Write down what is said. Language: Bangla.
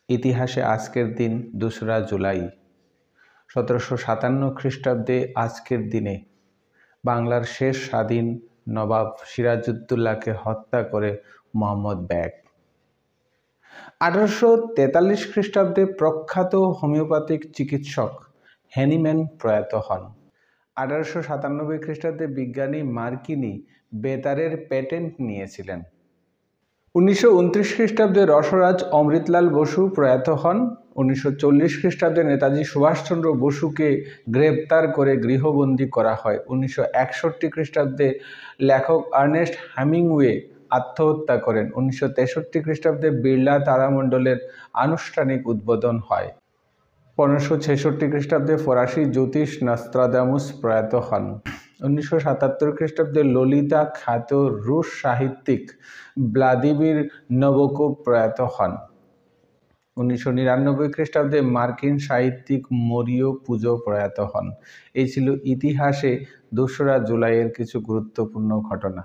ইতিহাসে আজকের দিন ২রা জুলাই। ১৭৫৭ খ্রিস্টাব্দে আজকের দিনে বাংলার শেষ স্বাধীন নবাব সিরাজউদ্দৌলাকে হত্যা করে মোহাম্মদ বেগ। ১৮৪৩ খ্রিস্টাব্দে প্রখ্যাত হোমিওপ্যাথিক চিকিৎসক হ্যানিম্যান প্রয়াত হন। ১৮৯৭ খ্রিস্টাব্দে বিজ্ঞানী মার্কিনি বেতারের প্যাটেন্ট নিয়েছিলেন। ১৯২৯ খ্রিস্টাব্দে রসরাজ অমৃতলাল বসু প্রয়াত হন। ১৯৪০ খ্রিস্টাব্দে নেতাজি সুভাষচন্দ্র বসুকে গ্রেপ্তার করে গৃহবন্দী করা হয়। ১৯৬১ খ্রিস্টাব্দে লেখক আর্নেস্ট হেমিংওয়ে আত্মহত্যা করেন। ১৯৬৩ খ্রিস্টাব্দে বিড়লা তারামণ্ডলের আনুষ্ঠানিক উদ্বোধন হয়। ১৫৬৬ খ্রিস্টাব্দে ফরাসি জ্যোতিষ নস্ত্রাদামুস প্রয়াত হন। ১৯৭৭ খ্রিস্টাব্দে ললিতা খ্যাত রুশ সাহিত্যিক ভ্লাদিমির নবোকোভ প্রয়াত হন। ১৯৯৯ খ্রিস্টাব্দে মার্কিন সাহিত্যিক মরিও পুজো প্রয়াত হন। এই ছিল ইতিহাসে ২রা জুলাইয়ের কিছু গুরুত্বপূর্ণ ঘটনা।